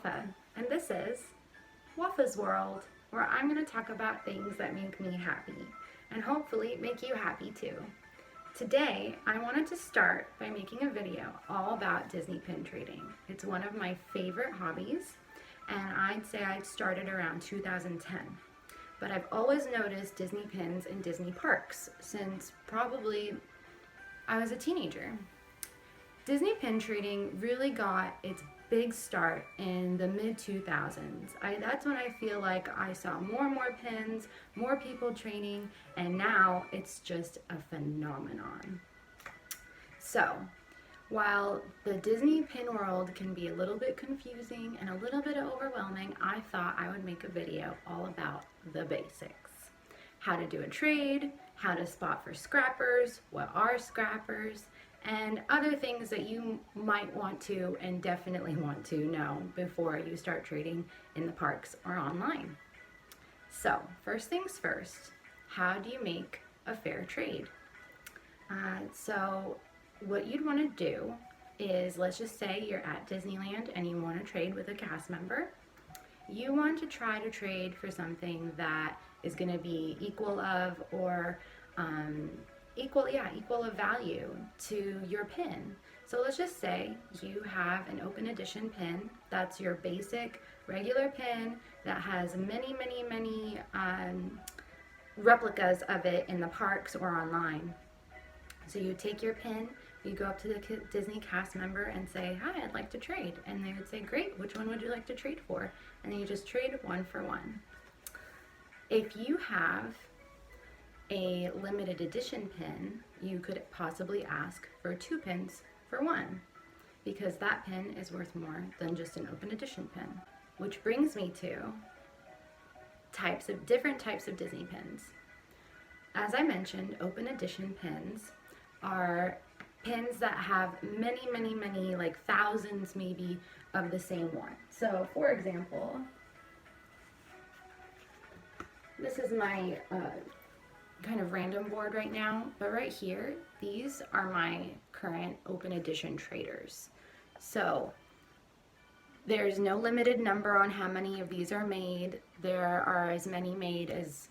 Wafa, and this is Wafa's World, where I'm going to talk about things that make me happy and hopefully make you happy too. Today, I wanted to start by making a video all about Disney pin trading. It's one of my favorite hobbies, and I'd say I started around 2010. But I've always noticed Disney pins in Disney parks since probably I was a teenager. Disney pin trading really got its big start in the mid 2000s. That's when I feel like I saw more and more pins, more people trading, and now it's just a phenomenon. So, while the Disney pin world can be a little bit confusing and a little bit overwhelming, I thought I would make a video all about the basics. How to do a trade, how to spot for scrappers, what are scrappers, and other things that you might want to and definitely want to know before you start trading in the parks or online. So, first things first, how do you make a fair trade? So what you'd want to do is, let's just say you're at Disneyland and you want to trade with a cast member. You want to try to trade for something that is going to be equal of or equal of value to your pin. So let's just say you have an open edition pin. That's your basic regular pin that has many replicas of it in the parks or online. So you take your pin, you go up to the Disney cast member and say, "Hi, I'd like to trade." And they would say, "Great, which one would you like to trade for?" And then you just trade one for one. If you have a limited edition pin, you could possibly ask for 2 pins for 1, because that pin is worth more than just an open edition pin. Which brings me to different types of Disney pins. As I mentioned, open edition pins are pins that have many, like thousands maybe of the same one. So for example, this is my kind of random board right now, but right here, these are my current open edition traders. So there's no limited number on how many of these are made. There are as many made as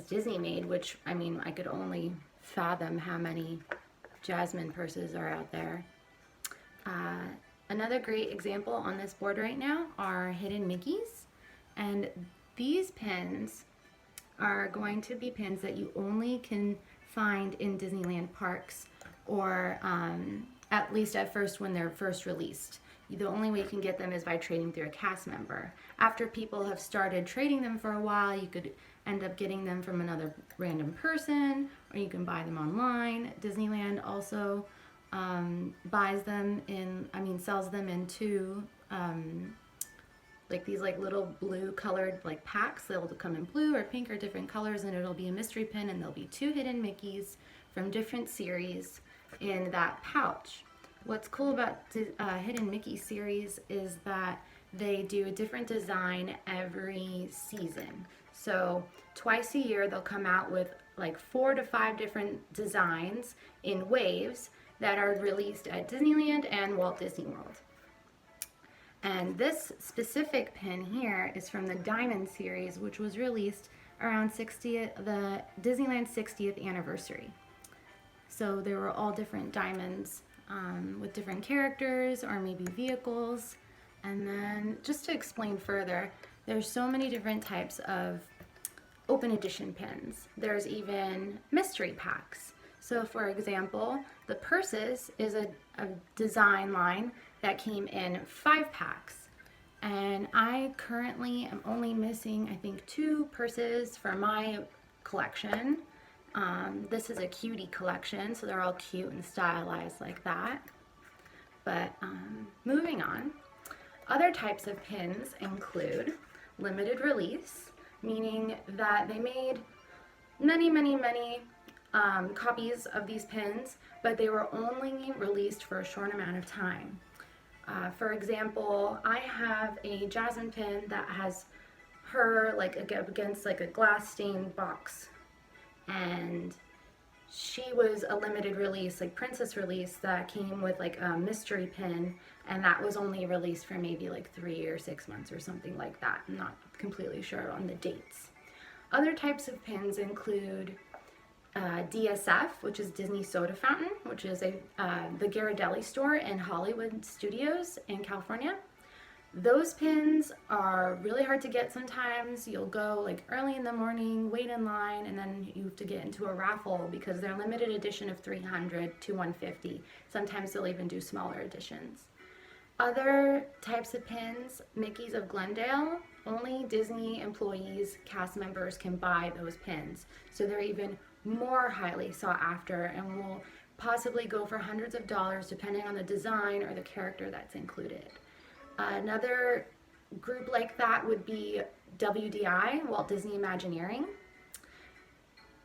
Disney made, which, I mean, I could only fathom how many Jasmine purses are out there. Another great example on this board right now are Hidden Mickeys, and these pins are going to be pins that you only can find in Disneyland parks, or at least at first when they're first released. The only way you can get them is by trading through a cast member. After people have started trading them for a while, you could end up getting them from another random person, or you can buy them online. Disneyland also sells them into like these like little blue colored like packs. They'll come in blue or pink or different colors, and it'll be a mystery pin, and there'll be 2 hidden Mickeys from different series in that pouch. What's cool about Hidden Mickey series is that they do a different design every season. So twice a year they'll come out with like 4 to 5 different designs in waves that are released at Disneyland and Walt Disney World. And this specific pin here is from the Diamond series, which was released around the Disneyland 60th anniversary. So there were all different diamonds with different characters or maybe vehicles. And then just to explain further, there's so many different types of open edition pins. There's even mystery packs. So for example, the purses is a design line that came in 5 packs. And I currently am only missing, I think, 2 purses for my collection. This is a cutie collection, so they're all cute and stylized like that. But moving on, other types of pins include limited release, meaning that they made many copies of these pins, but they were only released for a short amount of time. For example, I have a Jasmine pin that has her like against like a glass stained box, and she was a limited release, like princess release, that came with like a mystery pin, and that was only released for maybe like 3 or 6 months or something like that. I'm not completely sure on the dates. Other types of pins include DSF, which is Disney Soda Fountain, which is the Ghirardelli store in Hollywood Studios in California. Those pins are really hard to get sometimes. You'll go like early in the morning, wait in line, and then you have to get into a raffle because they're limited edition of 300 to 150. Sometimes they'll even do smaller editions. Other types of pins, Mickey's of Glendale, only Disney employees, cast members can buy those pins. So they're even more highly sought after and will possibly go for hundreds of dollars depending on the design or the character that's included. Another group like that would be WDI, Walt Disney Imagineering.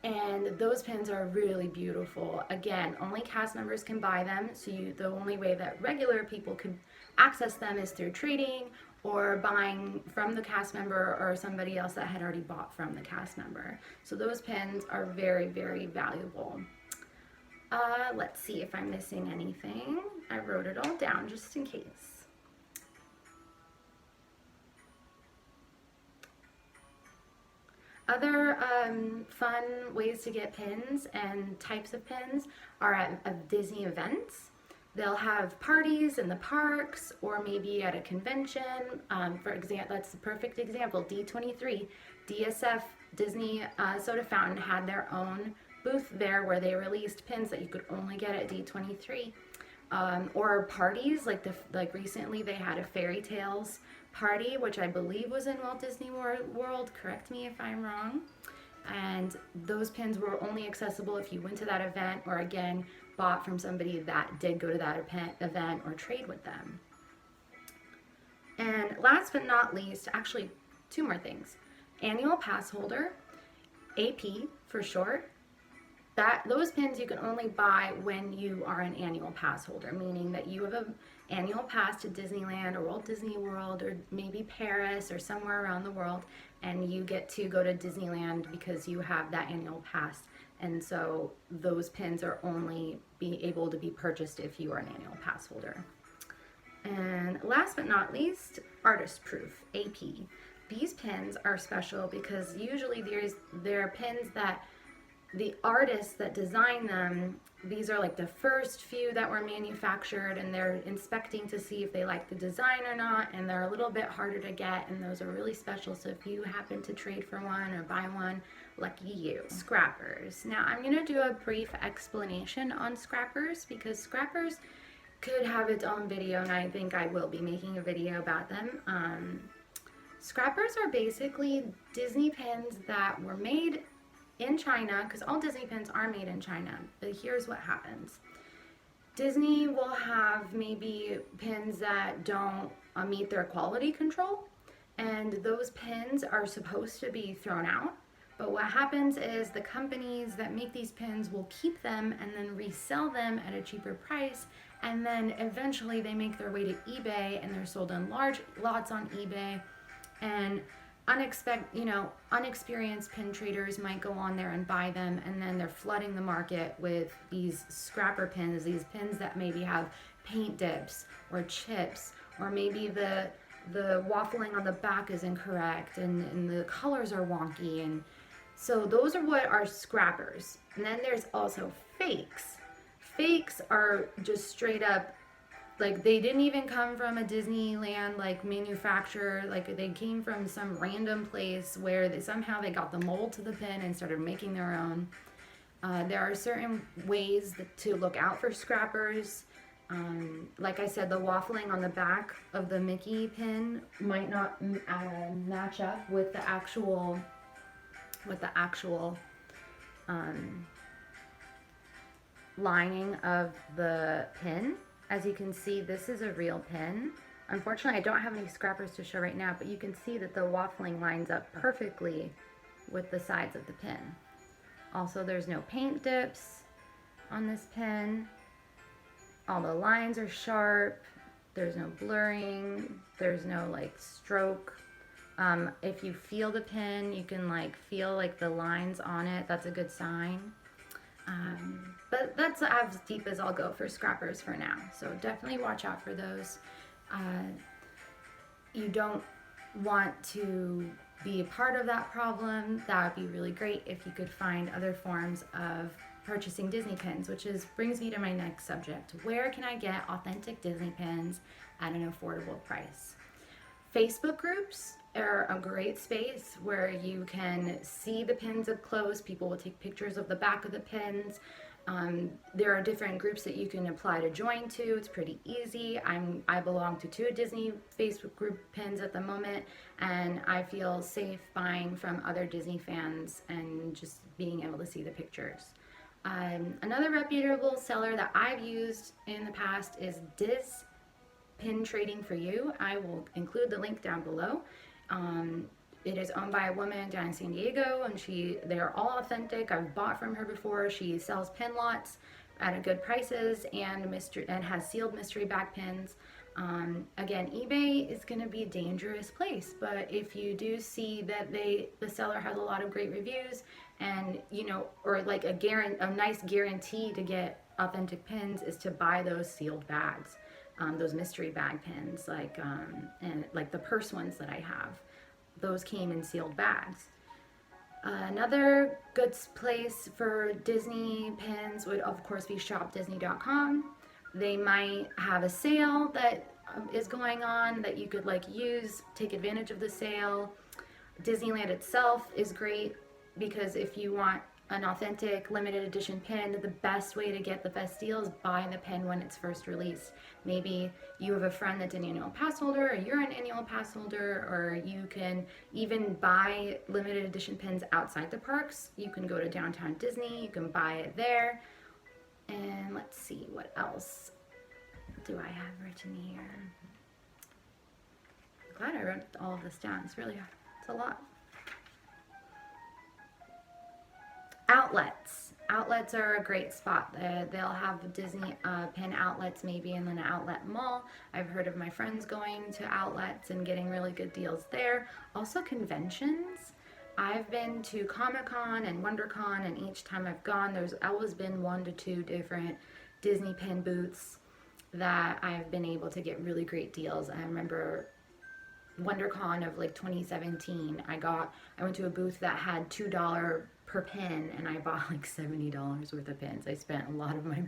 And those pins are really beautiful. Again, only cast members can buy them, so the only way that regular people can access them is through trading or buying from the cast member or somebody else that had already bought from the cast member. So those pins are very, very valuable. Let's see if I'm missing anything. I wrote it all down just in case. Other fun ways to get pins and types of pins are at Disney events. They'll have parties in the parks or maybe at a convention. For example, that's the perfect example. D23, DSF, Disney Soda Fountain had their own booth there where they released pins that you could only get at D23. Or parties, like recently they had a Fairy Tales party, which I believe was in Walt Disney World. Correct me if I'm wrong. And those pins were only accessible if you went to that event or again bought from somebody that did go to that event or trade with them. And last but not least, actually 2 more things. Annual pass holder, AP for short. Those pins you can only buy when you are an annual pass holder, meaning that you have an annual pass to Disneyland or Walt Disney World or maybe Paris or somewhere around the world, and you get to go to Disneyland because you have that annual pass. And so those pins are only able to be purchased if you are an annual pass holder. And last but not least, artist proof, AP. These pins are special because usually they're pins that the artists that design them, these are like the first few that were manufactured, and they're inspecting to see if they like the design or not, and they're a little bit harder to get, and those are really special. So if you happen to trade for one or buy one, lucky you. Scrappers. Now I'm going to do a brief explanation on scrappers because scrappers could have its own video, and I think I will be making a video about them. Scrappers are basically Disney pins that were made in China, because all Disney pins are made in China, but here's what happens. Disney will have maybe pins that don't meet their quality control, and those pins are supposed to be thrown out. But what happens is the companies that make these pins will keep them and then resell them at a cheaper price, and then eventually they make their way to eBay and they're sold in large lots on eBay, and unexperienced pin traders might go on there and buy them, and then they're flooding the market with these scrapper pins, these pins that maybe have paint dips or chips, or maybe the waffling on the back is incorrect and the colors are wonky. And so those are what are scrappers. And then there's also fakes. Fakes are just straight up, like, they didn't even come from a Disneyland like manufacturer. Like, they came from some random place where somehow they got the mold to the pin and started making their own. There are certain ways to look out for scrappers. Like I said, the waffling on the back of the Mickey pin might not match up with the actual lining of the pin. As you can see, this is a real pin. Unfortunately, I don't have any scrappers to show right now, but you can see that the waffling lines up perfectly with the sides of the pin. Also, there's no paint dips on this pin. All the lines are sharp. There's no blurring. There's no like stroke. If you feel the pin, you can like feel like the lines on it. That's a good sign. that's as deep as I'll go for scrappers for now. So definitely watch out for those. You don't want to be a part of that problem. That would be really great if you could find other forms of purchasing Disney pins, which brings me to my next subject. Where can I get authentic Disney pins at an affordable price? Facebook groups are a great space where you can see the pins up close. People will take pictures of the back of the pins. There are different groups that you can apply to join to. It's pretty easy. I belong to 2 Disney Facebook group pins at the moment, and I feel safe buying from other Disney fans and just being able to see the pictures. Another reputable seller that I've used in the past is Diz Pin Trading for You. I will include the link down below. It is owned by a woman down in San Diego, and they are all authentic. I've bought from her before. She sells pin lots at good prices and has sealed mystery bag pins. Again, eBay is going to be a dangerous place, but if you do see that the seller has a lot of great reviews, and or like a nice guarantee to get authentic pins is to buy those sealed bags, those mystery bag pins, and like the purse ones that I have. Those came in sealed bags. Another good place for Disney pins would of course be shopdisney.com. They might have a sale that is going on that you could take advantage of the sale. Disneyland itself is great because if you want an authentic limited edition pin, the best way to get the best deal is buy the pin when it's first released. Maybe you have a friend that's an annual pass holder, or you're an annual pass holder, or you can even buy limited edition pins outside the parks. You can go to Downtown Disney, you can buy it there. And let's see, what else do I have written here? I'm glad I wrote all of this down. It's a lot. Outlets are a great spot. They'll have Disney pin outlets maybe in an outlet mall. I've heard of my friends going to outlets and getting really good deals there. Also conventions. I've been to Comic-Con and WonderCon, and each time I've gone, there's always been 1 to 2 different Disney pin booths that I've been able to get really great deals. I remember WonderCon of 2017, I went to a booth that had $2 per pin, and I bought $70 worth of pins. I spent a lot of my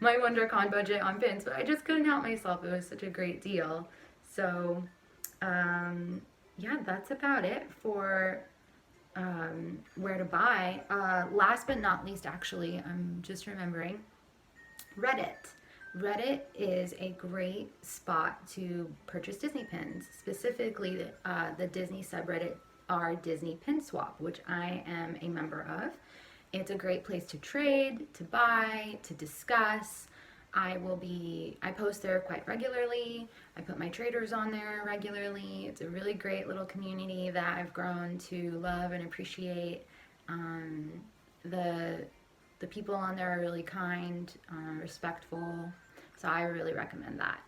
WonderCon budget on pins, but I just couldn't help myself. It was such a great deal. So yeah, that's about it for where to buy. Last but not least, actually, I'm just remembering, Reddit. Reddit is a great spot to purchase Disney pins, specifically the Disney subreddit Disney Pin Swap, which I am a member of. It's a great place to trade, to buy, to discuss. I post there quite regularly. I put my traders on there regularly. It's a really great little community that I've grown to love and appreciate. The people on there are really kind, respectful, so I really recommend that.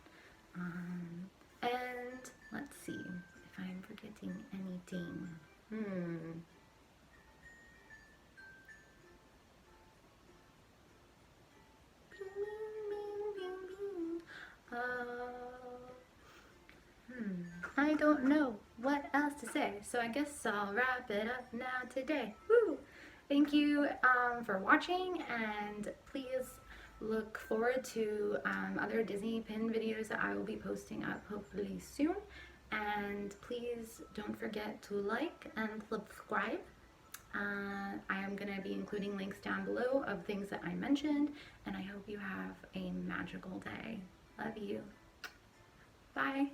And let's see if I'm forgetting anything. I don't know what else to say, so I guess I'll wrap it up now today. Woo! Thank you for watching, and please look forward to other Disney pin videos that I will be posting up hopefully soon. And please don't forget to like and subscribe. I am going to be including links down below of things that I mentioned, and I hope you have a magical day. Love you. Bye.